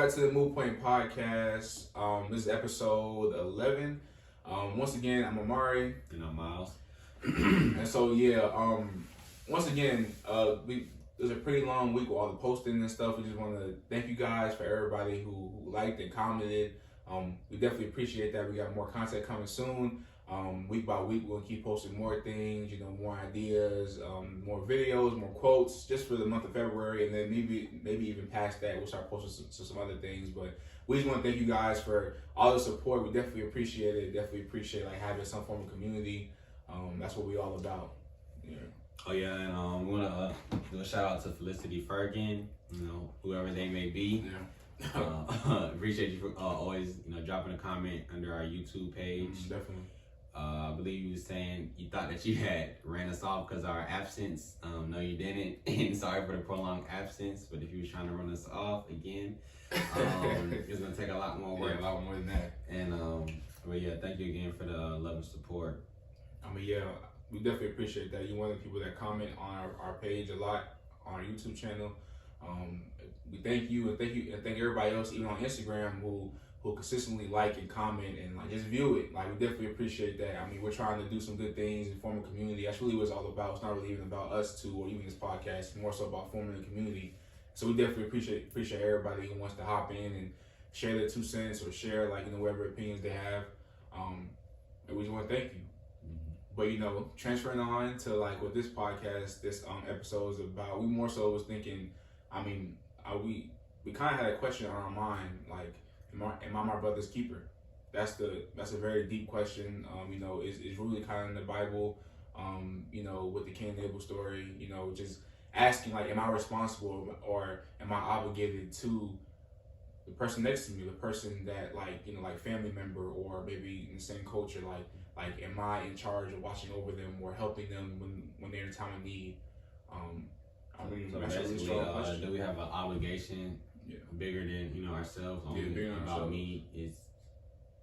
back to the Moot Point Podcast. This is episode 11. Once again, I'm Amari. And I'm Miles. And so, once again, it was a pretty long week with all the posting and stuff. We just want to thank you guys for everybody who liked and commented. We definitely appreciate that. We got more content coming soon. Week by week, we're going to keep posting more things, more ideas, more videos, more quotes, just for the month of February. And then maybe even past that, we'll start posting some other things. But we just want to thank you guys for all the support. We definitely appreciate it. Definitely appreciate having some form of community. That's what we're all about. Yeah. Oh yeah, and we want to do a shout out to Felicity Fergan, whoever they may be. Yeah. Appreciate you for always, dropping a comment under our YouTube page. Definitely. I believe you were saying you thought that you had ran us off because of our absence. No, you didn't. And sorry for the prolonged absence. But if you were trying to run us off again, it's gonna take a lot more work. Yeah, a lot more than that. And but yeah, thank you again for the love and support. We definitely appreciate that. You're one of the people that comment on our page a lot on our YouTube channel. We thank you and thank everybody else, even on Instagram, who consistently like and comment and just view it. We definitely appreciate that. We're trying to do some good things and form a community. That's really what it's all about. It's not really even about us two or even this podcast. It's more so about forming a community. So we definitely appreciate everybody who wants to hop in and share their 2 cents or share whatever opinions they have. And we just want to thank you. But transferring on to what this podcast, this episode is about, we more so was thinking, we kind of had a question on our mind, am I my brother's keeper? That's a very deep question. Is really kind of in the Bible. With the Cain and Abel story. Just asking am I responsible or am I obligated to the person next to me, the person that family member or maybe in the same culture, am I in charge of watching over them or helping them when they're in time of need? So basically, do we have an obligation bigger than ourselves? Bigger than about ourselves. Me is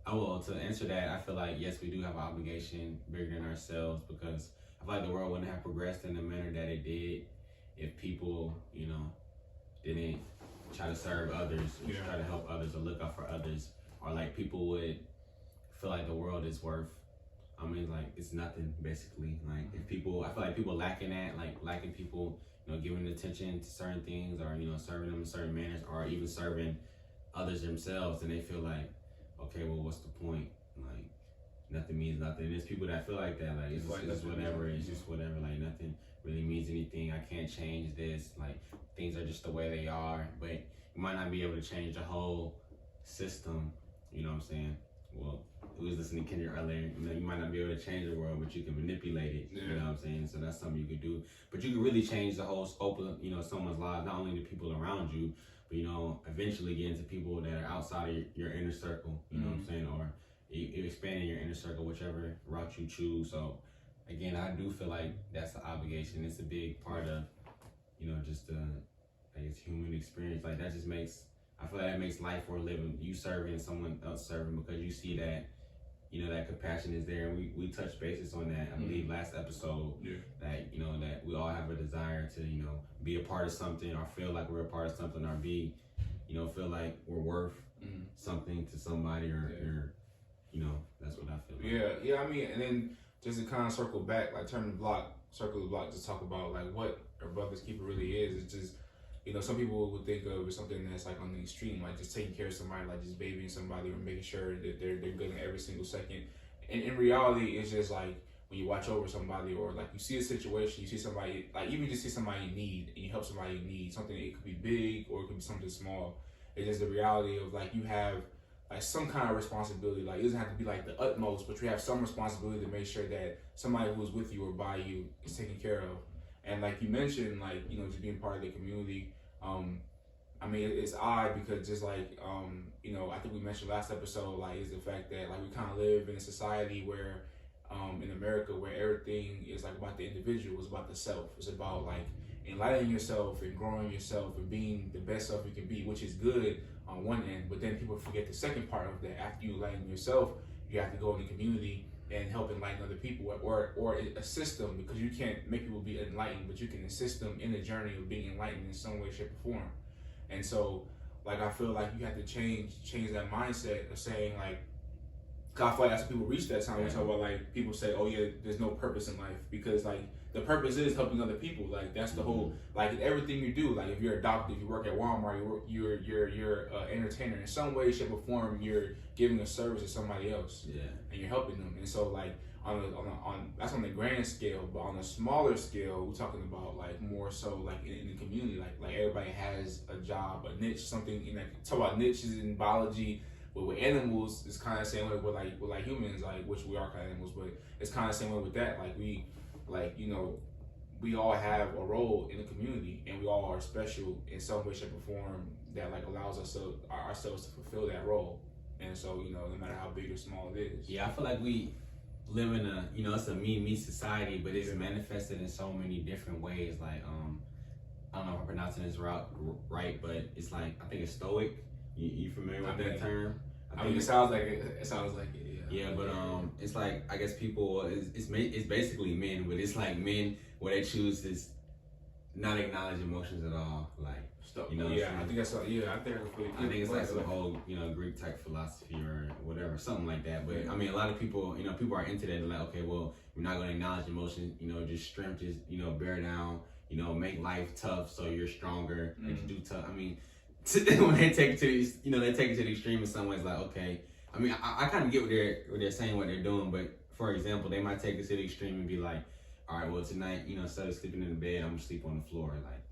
to answer that, I feel like yes, we do have an obligation bigger than ourselves, because I feel like the world wouldn't have progressed in the manner that it did if people didn't try to serve others, or try to help others, or look out for others, or people would feel like the world is worth. It's nothing basically. If people, I feel like people lacking that, lacking people, giving attention to certain things, or serving them in certain manners, or even serving others themselves, and they feel like, okay, well, what's the point? Nothing means nothing. And there's people that feel like that, it's just whatever. It's just whatever. Nothing really means anything. I can't change this. Things are just the way they are. But you might not be able to change the whole system. You know what I'm saying? Well, we was listening to Kendrick earlier. You might not be able to change the world, but you can manipulate it. Yeah. You know what I'm saying? So that's something you could do. But you can really change the whole scope of someone's life, not only the people around you, but eventually get into people that are outside of your inner circle. You know what I'm saying? Or you expanding your inner circle, whichever route you choose. So again, I do feel like that's the obligation. It's a big part of just the human experience. That just makes, I feel like that makes life worth living. You serving and someone else serving, because you see that that compassion is there. And we touched bases on that, I believe, last episode. Yeah. That that we all have a desire to be a part of something, or feel like we're a part of something, or be feel like we're worth something to somebody, or that's what I feel like. Yeah. And then just to kind of circle back, circle the block, to talk about what a brother's keeper really is. It's just some people would think of it as something that's on the extreme, just taking care of somebody, just babying somebody, or making sure that they're good in every single second. And in reality, it's just when you watch over somebody, or you see a situation, you see somebody, even just see somebody in need, and you help somebody in need, something, it could be big or it could be something small. It's just the reality of you have some kind of responsibility. It doesn't have to be the utmost, but you have some responsibility to make sure that somebody who's with you or by you is taken care of. And you mentioned, just being part of the community. It's odd because just I think we mentioned last episode, is the fact that we kind of live in a society where, in America, where everything is about the individual, it's about the self. It's about enlightening yourself and growing yourself and being the best self you can be, which is good on one end. But then people forget the second part of that. After you enlighten yourself, you have to go in the community and help enlighten other people, or assist them, because you can't make people be enlightened, but you can assist them in the journey of being enlightened in some way, shape, or form. And so like I feel like you have to change that mindset of saying like, cause I feel like that's when people reach that time. We talk about like people say, oh yeah, there's no purpose in life, because like the purpose is helping other people. Like that's the whole, like everything you do. Like if you're a doctor, if you work at Walmart, you're an entertainer in some way, shape, or form. You're giving a service to somebody else, and you're helping them. And so like on that's on the grand scale, but on a smaller scale, we're talking about like more so like in the community. Like everybody has a job, a niche, something. You know, talk about niches in biology. But with animals, it's kind of the same way with like humans, like which we are kind of animals, but it's kind of the same way with that. Like we all have a role in the community, and we all are special in some way, shape, or form that like allows us ourselves to fulfill that role. And so no matter how big or small it is. Yeah, I feel like we live in a it's a me society, but it's manifested in so many different ways. Like I don't know if I'm pronouncing this right, but it's like I think it's stoic. You familiar with that term? I mean, it sounds like it. Yeah, but it's like I guess people it's basically men, but it's like men where they choose to not acknowledge emotions at all, like I think that's I think it's like some whole Greek type philosophy or whatever, something like that. But I mean, a lot of people people are into that. They're like, okay, well, we're not going to acknowledge emotion. Just strength, just bear down. Make life tough so you're stronger and to do tough. I mean. When they take it to they take it to the extreme in some ways. Like, okay, I mean, I kind of get what they're saying, what they're doing, but for example, they might take it to the extreme and be like, all right, well tonight, instead of sleeping in the bed, I'm gonna sleep on the floor, like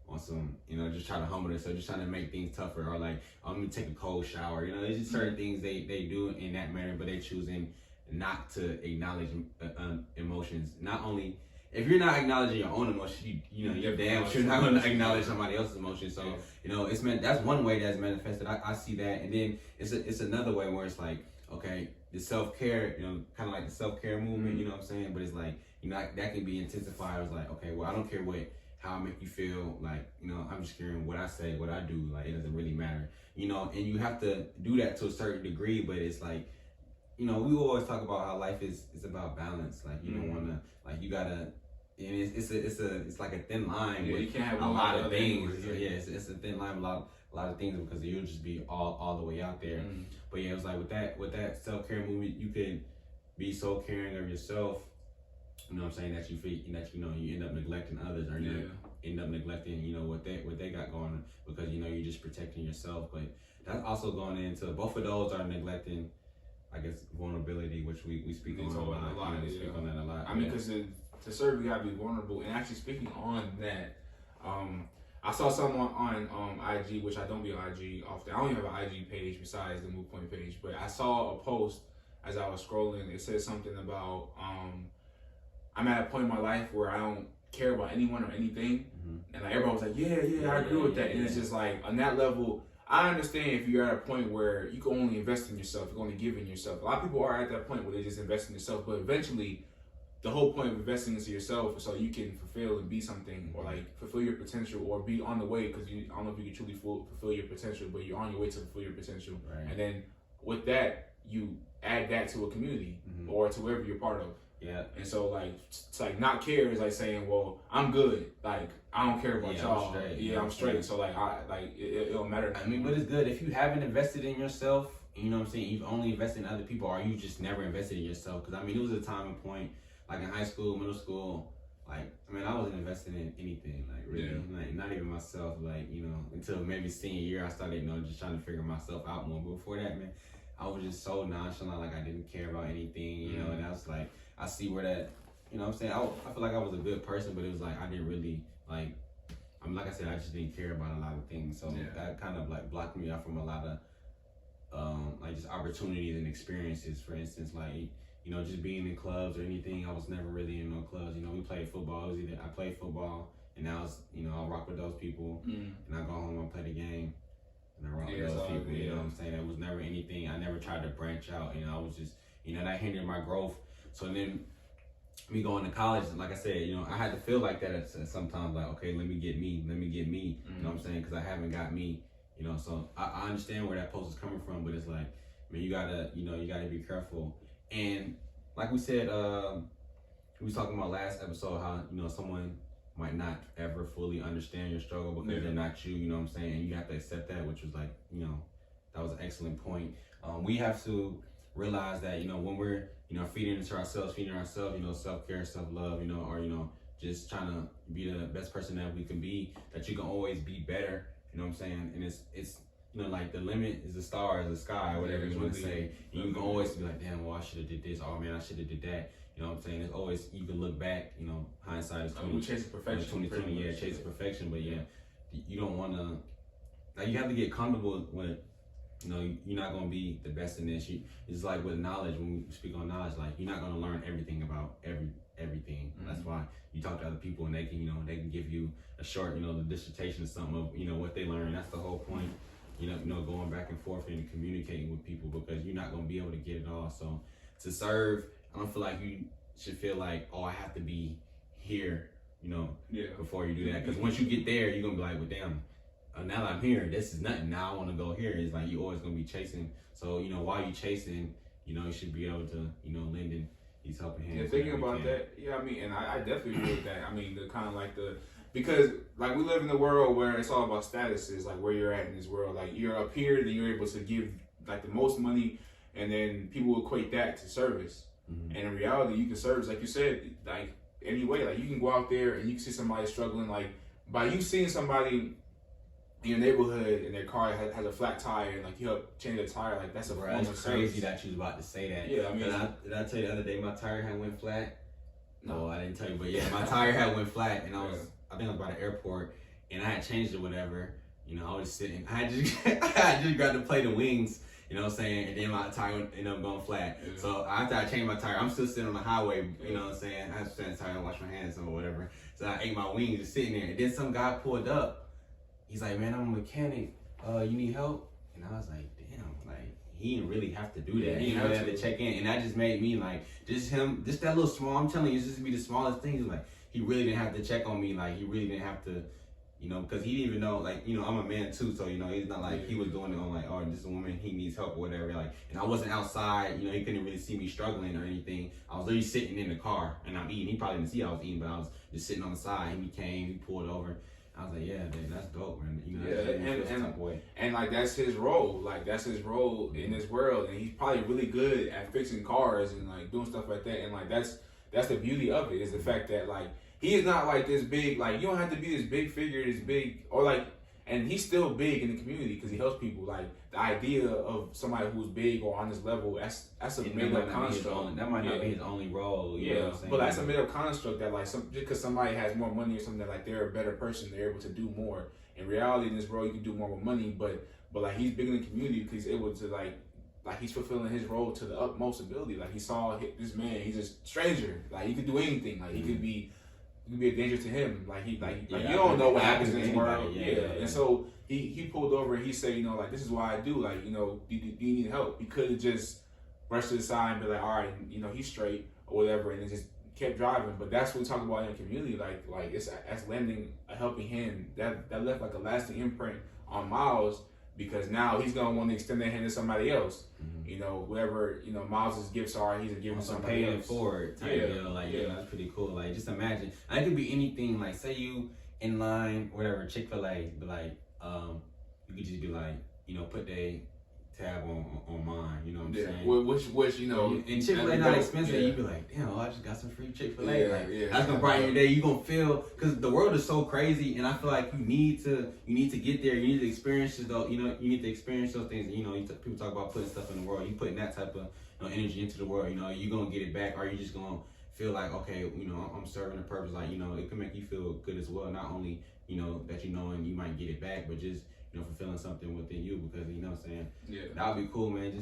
on some, just try to humble themselves, just trying to make things tougher, or like I'm gonna take a cold shower. There's just certain things they do in that manner, but they choosing not to acknowledge emotions. Not only. If you're not acknowledging your own emotion, you're damn sure not going to acknowledge somebody else's emotion. So, it's that's one way that's manifested. I see that. And then it's another way where it's like, okay, the self-care, kind of like the self-care movement, you know what I'm saying? But it's like, that can be intensified. It's like, okay, well, I don't care how I make you feel. Like, I'm just caring what I say, what I do. Like, it doesn't really matter. And you have to do that to a certain degree, but it's like, we always talk about how life is about balance. Like you don't want to, like you gotta, and it's like a thin line with you can't have a lot of things. It's a thin line with a lot of things because you'll just be all the way out there. But yeah, it was like with that self-care movement, you can be so caring of yourself. You know what I'm saying, that you end up neglecting others, or you end up neglecting what they got going on, because you're just protecting yourself. But that's also going into both of those are neglecting, I guess, vulnerability, which we speak on a lot. We speak on that a lot. I mean, because to serve, you gotta be vulnerable. And actually, speaking on that, I saw someone on IG, which I don't be on IG often. I don't even have an IG page besides the Move Point page. But I saw a post as I was scrolling. It said something about I'm at a point in my life where I don't care about anyone or anything, and like everyone was like, yeah, I agree with that. And it's just like on that level. I understand if you're at a point where you can only invest in yourself, you can only give in yourself. A lot of people are at that point where they just invest in yourself, but eventually, the whole point of investing into yourself is so you can fulfill and be something, or like fulfill your potential, or be on the way, because I don't know if you can truly fulfill your potential, but you're on your way to fulfill your potential. Right. And then with that, you add that to a community or to wherever you're part of. Yeah. And so like, it's like not care is like saying, well, I'm good. Like, I don't care about y'all. I'm straight. So like, it don't matter. I mean, but it's good if you haven't invested in yourself. You know what I'm saying? You've only invested in other people, or you just never invested in yourself. Because I mean, it was a time and point, like in high school, middle school. Like, I mean, I wasn't investing in anything. Like, really, like not even myself. Like, until maybe senior year, I started, just trying to figure myself out more. But before that, man, I was just so nonchalant. Like, I didn't care about anything. And I was like, I see where that, what I'm saying? I feel like I was a good person, but it was like I didn't really like I said, I just didn't care about a lot of things. So that kind of like blocked me out from a lot of like just opportunities and experiences. For instance, like just being in clubs or anything. I was never really in no clubs. We played football. It was either I played football and I was I'll rock with those people, and I go home and play the game, and I rock with those people. You know what I'm saying? It was never anything. I never tried to branch out. I was just that hindered my growth. So then, me going to college, like I said, I had to feel like that at sometimes, like, okay, let me get me, you know what I'm saying? Because I haven't got me, so I understand where that post is coming from, but it's like, man, you gotta be careful. And like we said, we was talking about last episode, how, someone might not ever fully understand your struggle because they're not you, you know what I'm saying? And you have to accept that, which was like, you know, that was an excellent point. We have to realize that, you know, when we're, you know, feeding ourselves, you know, self-care, self-love, you know, or, you know, just trying to be the best person that we can be, that you can always be better, you know what I'm saying? And it's you know, like the limit is the stars, the sky, or whatever you want to say. And you can always be like, damn, well, I should have did this. Oh man, I should have did that. You know what I'm saying? It's always, you can look back, you know, hindsight is 20. We chase perfection. 2020, yeah, chase perfection. But yeah, you don't want to, like, you have to get comfortable with, you know, you're not going to be the best in this. It's like with knowledge, when we speak on knowledge, like, you're not going to learn everything about everything. Mm-hmm. That's why you talk to other people and they can, you know, they can give you a short, you know, the dissertation or something of, you know, what they learned. That's the whole point. You know, going back and forth and communicating with people, because you're not going to be able to get it all. So to serve, I don't feel like you should feel like, oh, I have to be here, you know, before you do that. Because once you get there, you're going to be like, well, damn, now that I'm here, this is nothing. Now I want to go here. It's like you're always going to be chasing. So, you know, while you're chasing, you know, you should be able to, you know, lend these helping hands. Yeah, thinking about that, I mean, and I definitely agree with that. I mean, the kind of like because like we live in a world where it's all about statuses, like where you're at in this world. Like you're up here, then you're able to give like the most money, and then people equate that to service. Mm-hmm. And in reality, you can service, like you said, like any way. Like you can go out there and you can see somebody struggling. Like by you seeing somebody in your neighborhood and their car has a flat tire, and like you help change the tire, like that's a form of service. Crazy that you was about to say that. Yeah, I mean, did I tell you the other day my tire had went flat? No, I didn't tell you, but yeah, my tire had went flat, and I think I was by the airport, and I had changed it, whatever. You know, I was sitting, I just grabbed the plate of wings, you know what I'm saying? And then my tire ended up going flat. Yeah. So after I changed my tire, I'm still sitting on the highway, you know what I'm saying? I had to stand tire and wash my hands or whatever. So I ate my wings just sitting there. And then some guy pulled up. He's like, man, I'm a mechanic. You need help? And I was like, damn, like, he didn't really have to do that. He didn't really have to check in. And that just made me like, just that little small, I'm telling you, it's just be the smallest things. Like, he really didn't have to check on me. Like, he really didn't have to, you know, because he didn't even know, like, you know, I'm a man too. So, you know, he's not like he was doing it on like, oh, this woman, he needs help or whatever. Like, and I wasn't outside, you know, he couldn't really see me struggling or anything. I was literally sitting in the car and I'm eating. He probably didn't see I was eating, but I was just sitting on the side. And he came, he pulled over. I was like, yeah, man, that's dope, man. You know, and like that's his role. Like that's his role in this world, and he's probably really good at fixing cars and like doing stuff like that. And like that's the beauty of it, is the fact that like he is not like this big. Like you don't have to be this big figure, this big, or like, and he's still big in the community because he helps people. Like the idea of somebody who's big or on this level, that's a made up construct. That might not be his only role. You know what I'm saying? But that's a made up construct that like just because somebody has more money or something, that like they're a better person, they're able to do more. In reality, in this world, you can do more with money, but like he's big in the community because he's able to like he's fulfilling his role to the utmost ability. Like he saw this man, he's a stranger. Like he could do anything. Like he could be. You could be a danger to him. Like you don't know what happens in this world. And so he pulled over and he said, you know, like this is why I do. Like, you know, do you need help? He could have just rushed to the side and be like, all right, you know, he's straight or whatever, and then just kept driving. But that's what we talk about in the community. Like it's as lending a helping hand that left like a lasting imprint on Miles, because now he's gonna want to extend that hand to somebody else. Mm-hmm. You know, whatever, you know, Miles' gifts are, he's giving somebody else. Paying it forward type deal. Like, that's pretty cool. Like, just imagine. It could be anything. Like, say you in line, whatever, Chick-fil-A, but like, you could just be like, you know, put the tab on mine, you know what I'm saying? Which you know, and Chick-fil-A not expensive. You be like, damn, I just got some free Chick-fil-A. That's gonna brighten your day. You gonna feel, because the world is so crazy, and I feel like you need to get there. You need to experience those. You know, you need to experience those things. You know, people talk about putting stuff in the world. You putting that type of energy into the world. You know, you gonna get it back, or you just gonna feel like, okay, you know, I'm serving a purpose. Like, you know, it can make you feel good as well. Not only, you know, that you know and you might get it back, but just, you know, fulfilling something within you, because, you know what I'm saying? Yeah. That would be cool, man.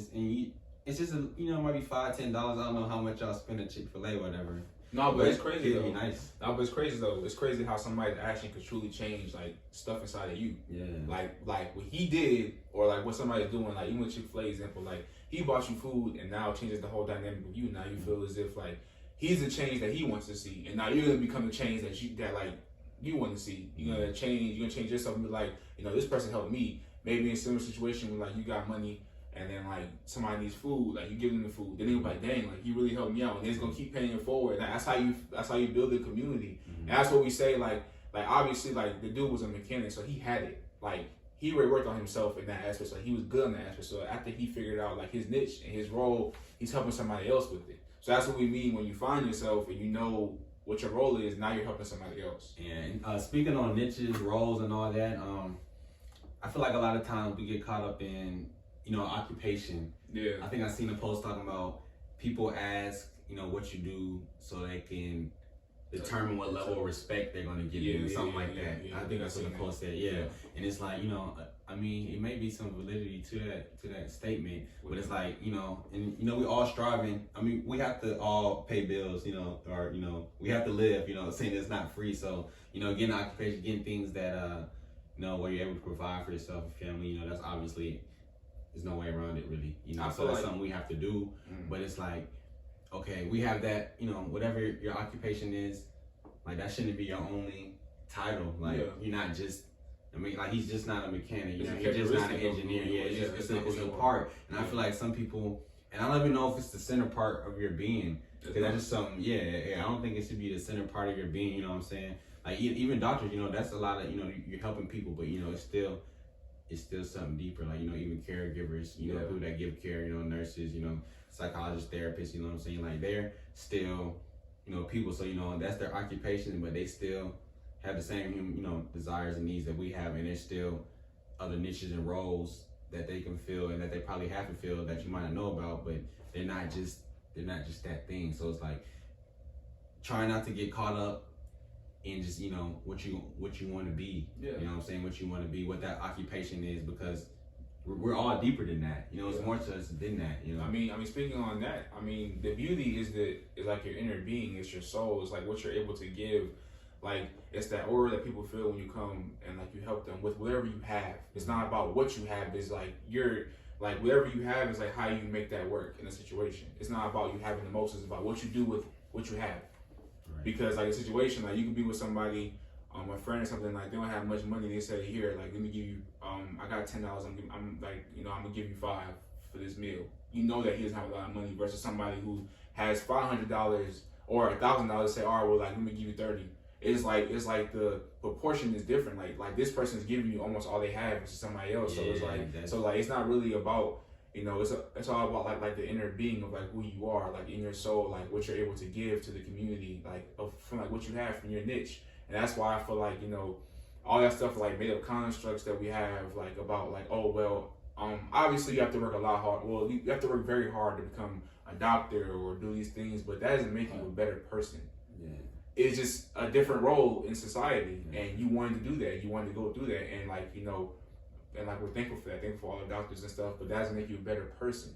It's just, you know, it might be $5, $10. I don't know how much y'all spend at Chick-fil-A or whatever. No, but it's crazy though. It'd be nice. No, but it's crazy though. It's crazy how somebody's action could truly change like stuff inside of you. Yeah. Like what he did, or like what somebody's doing. Like even with Chick-fil-A example, like he bought you food and now it changes the whole dynamic of you. Now you feel as if like he's the change that he wants to see, and now you're gonna become the change that you want to see. You're gonna change. You're gonna change yourself and be like, you know, this person helped me. Maybe in a similar situation where like you got money and then like somebody needs food, like you give them the food, then they go like, dang, like he really helped me out, and it's gonna keep paying it forward. And that's how you build a community. And that's what we say, like obviously like the dude was a mechanic, so he had it. Like he already worked on himself in that aspect, so he was good in that aspect. So after he figured out like his niche and his role, he's helping somebody else with it. So that's what we mean when you find yourself and you know what your role is. Now you're helping somebody else. And speaking on niches, roles, and all that, I feel like a lot of times we get caught up in, occupation. Yeah. I think I seen a post talking about people ask, what you do so they can determine what level of respect they're going to give you, something like that. I think that's what the post said. Yeah. And it's like, I mean, it may be some validity to that statement, but it's like, and we all striving. I mean, we have to all pay bills, or we have to live. Saying it's not free. So getting occupation, getting things that where you're able to provide for yourself and family. That's obviously there's no way around it really. So that's something we have to do. But it's like, okay, we have that. Whatever your occupation is, like that shouldn't be your only title. Like you're not just. I mean, like he's just not a mechanic. He's just not an engineer. It's a part. And I feel like some people, and I don't even know if it's the center part of your being. Because that's just something. I don't think it should be the center part of your being. You know what I'm saying? Like even doctors, that's a lot of you're helping people, but it's still something deeper. Like even caregivers, people that give care, nurses, psychologists, therapists. You know what I'm saying? Like they're still people. So that's their occupation, but they still have the same desires and needs that we have, and there's still other niches and roles that they can fill and that they probably have to fill that you might not know about, but they're not just that thing. So it's like trying not to get caught up in just what you want to be. You know what I'm saying? What you want to be, what that occupation is, because we're all deeper than that. It's more to us than that. I mean, speaking on that, I mean, the beauty is like your inner being, it's your soul, it's like what you're able to give. Like it's that aura that people feel when you come and like you help them with whatever you have. It's not about what you have. It's like you're like whatever you have is like how you make that work in a situation. It's not about you having the most. It's about what you do with what you have. Right. Because like a situation, like you could be with somebody, a friend or something, like they don't have much money. They say, here, like let me give you, I got $10. I'm like, I'm gonna give you $5 for this meal. You know that he doesn't have a lot of money versus somebody who has $500 or $1,000. Say, all right, well, like let me give you 30. It's like the proportion is different. Like this person's giving you almost all they have to somebody else. So it's like it's not really about it's all about like the inner being of like who you are, like in your soul, like what you're able to give to the community, like from like what you have from your niche. And that's why I feel like all that stuff like made up constructs that we have like about like obviously you have to work a lot hard. Well, you have to work very hard to become a doctor or do these things, but that doesn't make you a better person. It's just a different role in society, and you wanted to do that. You wanted to go through that, and like and like we're thankful for that. Thankful for all the doctors and stuff, but that doesn't make you a better person.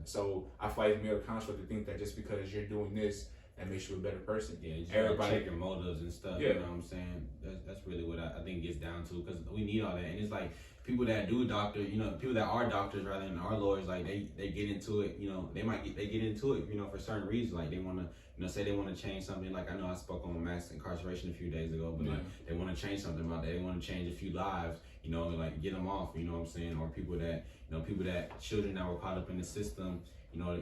So I feel like it's made a construct to think that just because you're doing this, that makes you a better person. Everybody check your motives and stuff. You know what I'm saying? That's really what I think it gets down to, because we need all that, and it's like people that do doctor, people that are doctors rather than our lawyers, like they get into it. They get into it, for certain reasons, like they want to. Say they want to change something. Like I know I spoke on mass incarceration a few days ago, but like they want to change something about that. They want to change a few lives, like get them off. You know what I'm saying? Or people that children that were caught up in the system, whether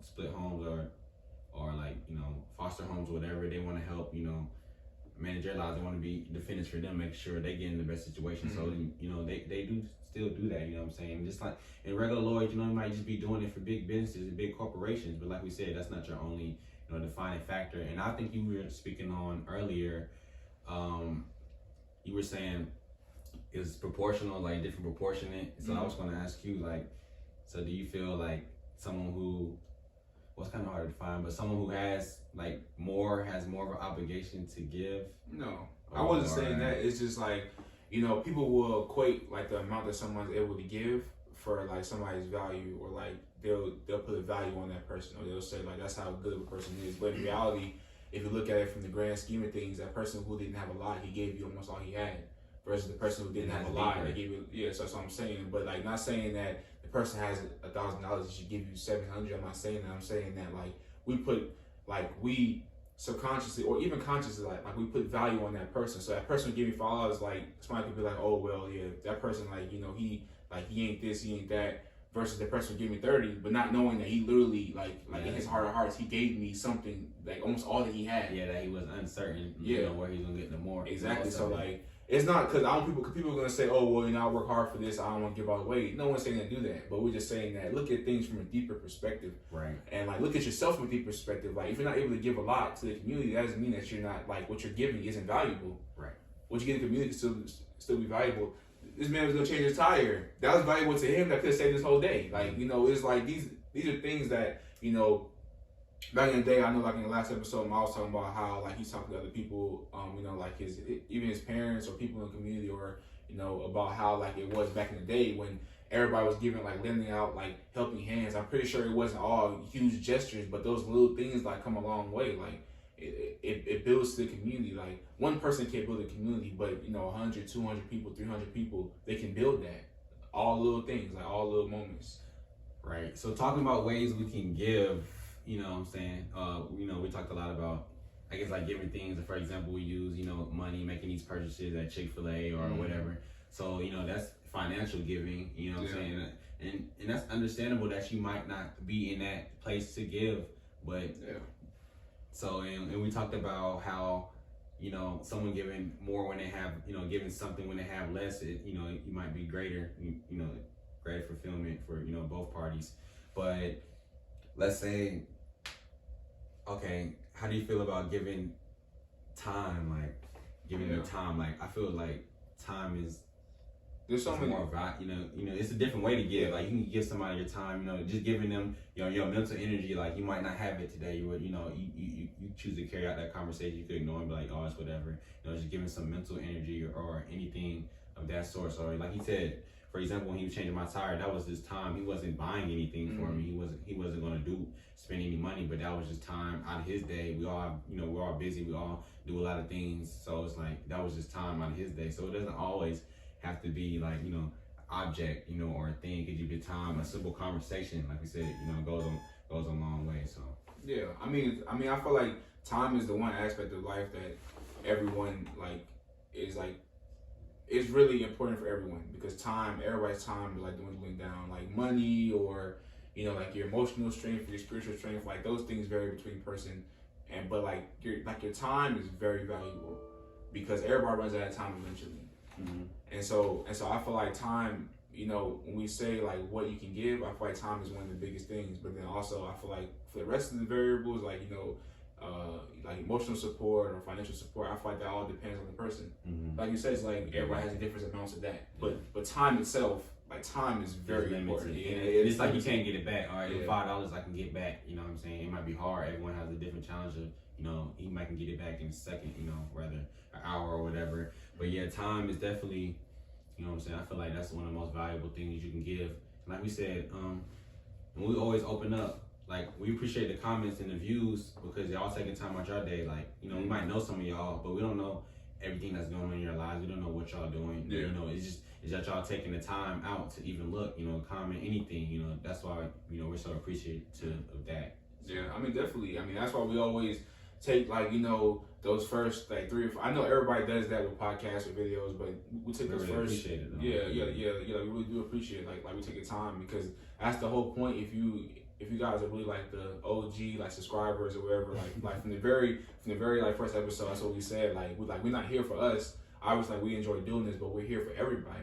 split homes or like foster homes or whatever. They want to help, manage their lives. They want to be defenders for them, make sure they get in the best situation. So they do still do that. You know what I'm saying? Just like in regular lawyers, you might just be doing it for big businesses and big corporations, but like we said, that's not your only defining factor. And I think you were speaking on earlier, you were saying it's proportional, like different proportionate. So I was going to ask you, like, so do you feel like someone who, well, it's kind of hard to find, but someone who has more of an obligation to give? No, I wasn't saying that. It's just like, people will equate like the amount that someone's able to give for like somebody's value, or like they'll put a value on that person, or they'll say like that's how good of a person is. But in reality, if you look at it from the grand scheme of things, that person who didn't have a lot, he gave you almost all he had, versus the person who didn't have a lot, they gave you so that's what I'm saying. But like not saying that the person has $1,000, he should give you $700. I'm not saying that. I'm saying that like we subconsciously or even consciously like we put value on that person. So that person would give me $5, like somebody could be like, oh well, yeah, that person he ain't this, he ain't that, versus the person who gave me 30, but not knowing that he literally like in his heart of hearts he gave me something like almost all that he had. Yeah, that he was uncertain. You know, where he's gonna get the more. Exactly. So like it's not because people are gonna say, oh well, you know, I work hard for this, I don't want to give all the weight. No one's saying to do that, but we're just saying that look at things from a deeper perspective, right? And like look at yourself from a deeper perspective. Like if you're not able to give a lot to the community, that doesn't mean that you're not like what you're giving isn't valuable. Right. What you get in the community can still be valuable. This man was gonna change his tire. That was valuable to him. That could have saved his whole day. Like, you know, it's like these are things that, you know, back in the day, I know like in the last episode, I was talking about how like he's talking to other people, you know, like even his parents or people in the community, or, you know, about how like it was back in the day when everybody was giving like lending out like helping hands. I'm pretty sure it wasn't all huge gestures, but those little things like come a long way. Like it builds the community. Like one person can't build a community, but you know 100, 200 people, 300 people, they can build that. All little things, like all little moments. Right. So talking about ways we can give, you know what I'm saying? You know, we talked a lot about, I guess, like giving things. For example, we use, you know, money, making these purchases at Chick-fil-A or whatever. So, you know, that's financial giving, you know what I'm saying? And that's understandable that you might not be in that place to give, but so, and we talked about how, you know, someone giving more when they have, you know, giving something when they have less, you know, you might be greater, you know, greater fulfillment for, you know, both parties. But let's say, okay, how do you feel about giving time? Like giving your time. Like I feel like time is there's so many more you know, it's a different way to give. Like you can give somebody your time, you know, just giving them, you know, your mental energy. Like you might not have it today. You would, you know, you choose to carry out that conversation. You could ignore and be like, oh, it's whatever. You know, just giving some mental energy or anything of that sort. So like he said, for example, when he was changing my tire, that was his time. He wasn't buying anything for me. He wasn't going to spend any money, but that was just time out of his day. We all have, you know, we're all busy. We all do a lot of things. So it's like, that was just time out of his day. So it doesn't always have to be like, you know, object, you know, or a thing. It could just be time, a simple conversation, like we said, you know, goes a long way. So yeah, I mean, I feel like time is the one aspect of life that everyone like is like. It's really important for everyone because everybody's time is like dwindling down. Like money or, you know, like your emotional strength, your spiritual strength, like those things vary between person. But like your time is very valuable because everybody runs out of time eventually. And so I feel like time, you know, when we say like what you can give, I feel like time is one of the biggest things. But then also I feel like for the rest of the variables, like, you know, like emotional support or financial support, I feel like that all depends on the person. Like you said, it's like everybody has a different amounts of that. But time itself, like time is very important. Yeah, it's like you can't get it back. All right, $5 I can get back. You know what I'm saying? It might be hard. Everyone has a different challenge of, you know, he might can get it back in a second, you know, rather an hour or whatever. But yeah, time is definitely, you know what I'm saying? I feel like that's one of the most valuable things you can give. Like we said, when we always open up, like we appreciate the comments and the views because y'all taking time out your day. Like, you know, we might know some of y'all, but we don't know everything that's going on in your lives. We don't know what y'all doing. You know, it's that y'all taking the time out to even look, you know, comment anything. You know, that's why, you know, we're so appreciative of that. So. Yeah, I mean, definitely. I mean, that's why we always take, like, you know, those first like 3 or 4. I know everybody does that with podcasts or videos, but we took those really first. Appreciate it, yeah. We really do appreciate it. Like we take the time because that's the whole point. If you guys are really like the OG like subscribers or whatever, like from the very like first episode, that's what we said. Like we're not here for us. Obviously, like we enjoy doing this, but we're here for everybody.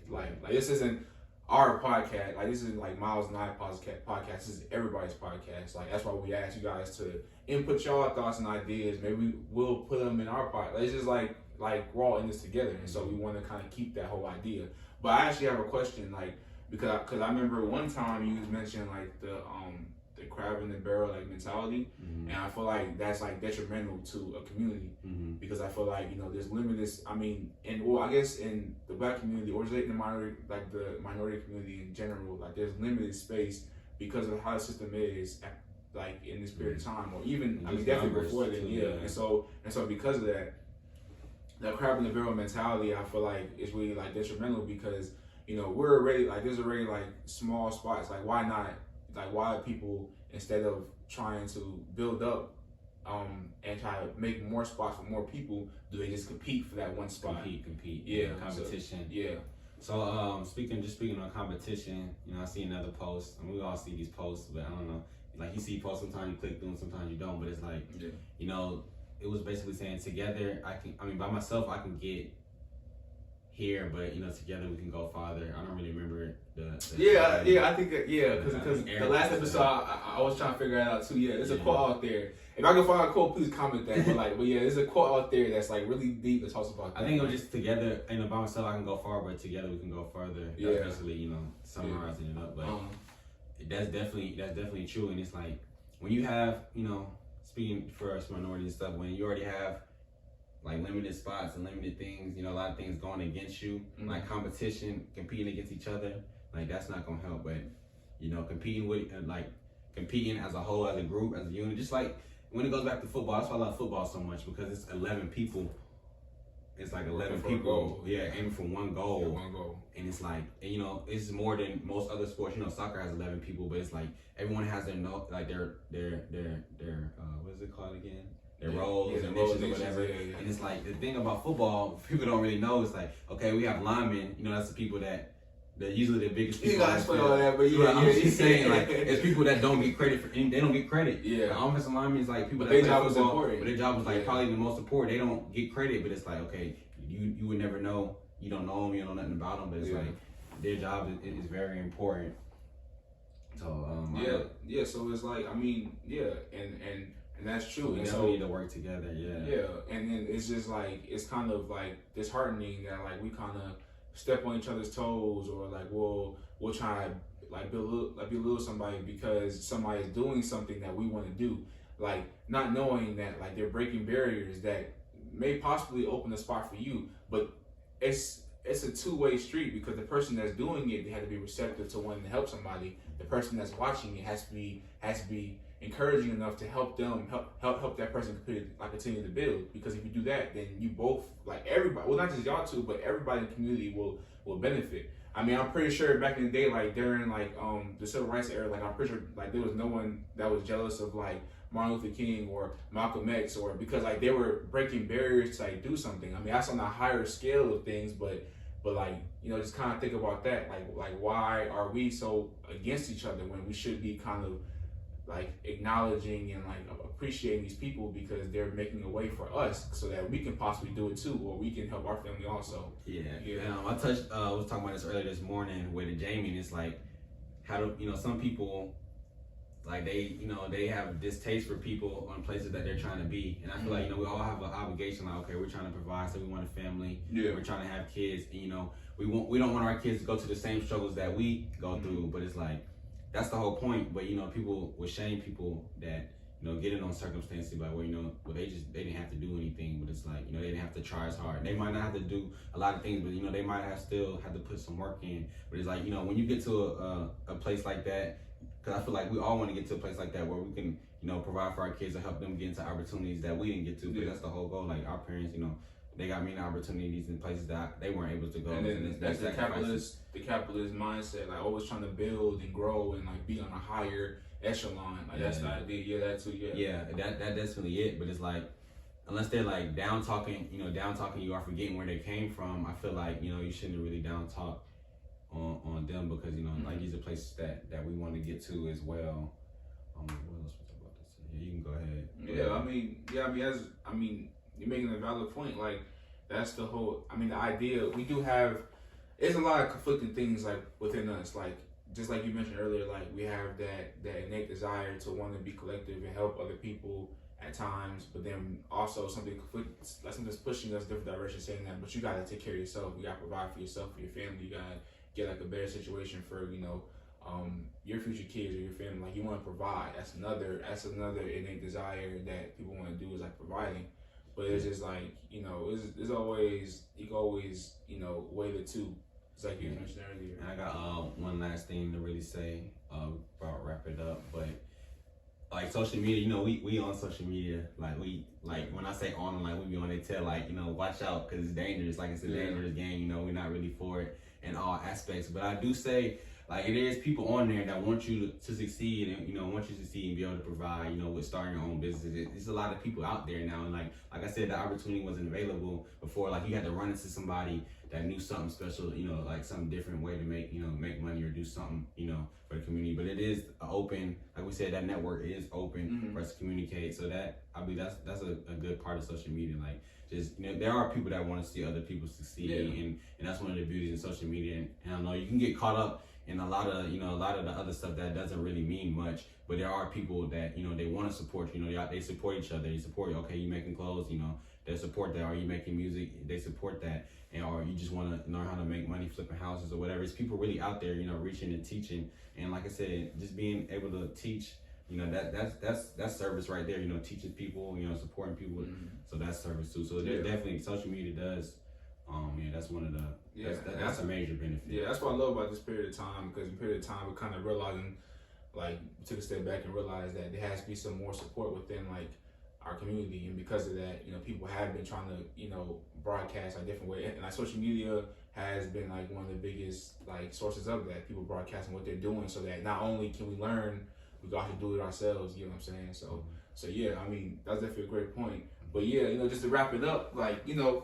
Like this isn't our podcast. Like this isn't like Miles and I podcast. This is everybody's podcast. Like that's why we ask you guys to input y'all thoughts and ideas. Maybe we'll put them in our podcast. It's just like we're all in this together, and so we want to kind of keep that whole idea. But I actually have a question, like. Because I remember one time you was mentioning like the crab in the barrel like mentality, and I feel like that's like detrimental to a community because I feel like, you know, there's limitless. I mean, I guess in the black community or the minority community in general, like there's limited space because of how the system is like in this period of time, or even I mean definitely before then, and so because of that crab in the barrel mentality, I feel like it's really like detrimental because, you know, we're already like there's already like small spots. Like why not? Like why people, instead of trying to build up and try to make more spots for more people, do they just compete for that one spot? Compete. Yeah, competition. So speaking on competition, you know, I see another post, and we all see these posts, but I don't know. Like you see posts, sometimes you click through them, sometimes you don't. But it's like, you know, it was basically saying together by myself I can get here, but you know, together we can go farther. I don't really remember the I think because the last episode I was trying to figure it out too. Yeah, there's a quote out there. If I can find a quote, please comment that. But yeah, there's a quote out there that's like really deep that talks about that. I think it was just together, you know, by myself I can go far, but together we can go further. That's basically, you know, summarizing it up. But that's definitely true. And it's like when you have, you know, speaking for us minorities and stuff, when you already have like limited spots and limited things, you know, a lot of things going against you, like competition, competing against each other, like that's not gonna help. But you know, competing as a whole, as a group, as a unit, just like when it goes back to football, that's why I love football so much, because it's 11 people. It's like 11 people, aiming for one goal. Yeah, one goal. And it's like, you know, it's more than most other sports. You know, soccer has 11 people, but it's like everyone has their what is it called again? Their roles and niches or whatever. And it's like the thing about football, people don't really know. It's like, okay, we have linemen. You know, that's the people that they're usually the biggest people. You gotta explain all that, but I'm just saying, like, it's people that don't get credit for. They don't get credit. Yeah. The offensive linemen is like people that play their job football, is important. but their job is like probably the most important. They don't get credit, but it's like, okay, you would never know. You don't know them. You don't know nothing about them, but it's like their job is very important. So So it's like, I mean, and that's true. We definitely need to work together. And then it's just like, it's kind of like disheartening that like we kind of step on each other's toes, or like we'll try to like belittle somebody because somebody is doing something that we want to do, like not knowing that like they're breaking barriers that may possibly open a spot for you, but it's a two-way street, because the person that's doing it, they have to be receptive to wanting to help somebody. The person that's watching it has to be encouraging enough to help them help that person continue to build. Because if you do that, then you both, like everybody, well, not just y'all two, but everybody in the community will benefit. I mean, I'm pretty sure back in the day, like during like the civil rights era, like I'm pretty sure like there was no one that was jealous of like Martin Luther King or Malcolm X, or because like they were breaking barriers to like do something. I mean, that's on a higher scale of things, but like, you know, just kind of think about that, like why are we so against each other when we should be kind of like acknowledging and like appreciating these people, because they're making a way for us so that we can possibly do it too, or we can help our family also. I was talking about this earlier this morning with Jamie, and it's like, how do, you know, some people, like they have distaste for people on places that they're trying to be. And I feel like, you know, we all have an obligation, like, okay, we're trying to provide, so we want a family, we're trying to have kids, and you know, we don't want our kids to go to the same struggles that we go through, but it's like, that's the whole point. But you know, people will shame people that, you know, get in on circumstances like where, you know, well, they didn't have to do anything, but it's like, you know, they didn't have to try as hard. They might not have to do a lot of things, but you know, they might still have to put some work in. But it's like, you know, when you get to a place like that, because I feel like we all want to get to a place like that where we can, you know, provide for our kids and help them get into opportunities that we didn't get to. But that's the whole goal. Like our parents, you know, they got many opportunities in places that they weren't able to go. And then that's the capitalist mindset, like always trying to build and grow and like be on a higher echelon. Like that's the idea. Yeah, that too. Yeah, that definitely it. But it's like, unless they're like down talking you, are forgetting where they came from. I feel like, you know, you shouldn't really down talk on them, because, you know, like these are places that we want to get to as well. What else was I about to say? Yeah, you can go ahead. I mean, you're making a valid point. Like that's the whole. I mean, the idea we do have. There's a lot of conflicting things like within us. Like just like you mentioned earlier, like we have that innate desire to want to be collective and help other people at times, but then also something that's pushing us different directions, saying that, but you gotta take care of yourself. You gotta provide for yourself, for your family. You gotta get like a better situation for, you know, your future kids or your family. Like you want to provide. That's another innate desire that people want to do, is like providing. But it's just like, you know, it's always, you can always, you know, weigh the two. It's like you mentioned earlier. And I got one last thing to really say, about wrap it up. But like social media, you know, we on social media. Like when I say on, like we be on, they tell like, you know, watch out because it's dangerous. Like it's a dangerous game. You know, we're not really for it in all aspects. But I do say, like, it is people on there that want you to succeed, and, you know, want you to succeed and be able to provide, you know, with starting your own business. There's a lot of people out there now, and like I said, the opportunity wasn't available before. Like you had to run into somebody that knew something special, you know, like some different way to make, you know, make money or do something, you know, for the community. But it is open, like we said, that network is open for us to communicate. So that, I believe that's a good part of social media. Like, just, you know, there are people that want to see other people succeed, and that's one of the beauties of social media. And I know you can get caught up in a lot of the other stuff that doesn't really mean much, but there are people that, you know, they want to support you. You know, they support each other. They support you. Okay, you making clothes, you know, they support that. Are you making music? They support that. And or you just want to learn how to make money flipping houses or whatever. It's people really out there, you know, reaching and teaching. And like I said, just being able to teach, you know, that's service right there. You know, teaching people, you know, supporting people. So that's service too. So there's definitely, social media does. That's one of the that's a major benefit. Yeah, that's what I love about this period of time, because in period of time we're kind of realizing, like, we took a step back and realized that there has to be some more support within, like, our community. And because of that, you know, people have been trying to, you know, broadcast a different way, and like social media has been like one of the biggest like sources of that, people broadcasting what they're doing, so that not only can we learn, we got to do it ourselves, you know what I'm saying? So yeah, I mean, that's definitely a great point. But yeah, you know, just to wrap it up, like, you know,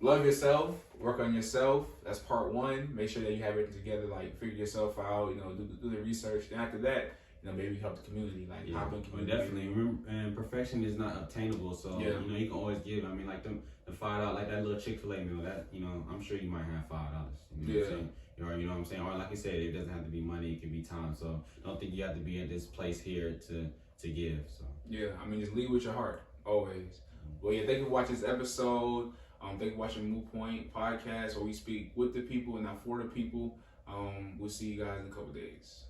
love yourself, work on yourself. That's part one. Make sure that you have everything together, like figure yourself out, you know, do the research. Then after that, you know, maybe help the community, like hop in community. Well, definitely. And perfection is not obtainable, so you know, you can always give. I mean, like the $5, like that little Chick-fil-A meal, that, you know, I'm sure you might have $5. You know what I'm saying? Or, you know what I'm saying? Or like you said, it doesn't have to be money, it can be time. So don't think you have to be in this place here to give. So yeah, I mean, just lead with your heart always. Well, yeah, thank you for watching this episode. Thank you for watching Moot Point Podcast, where we speak with the people and not for the people. We'll see you guys in a couple days.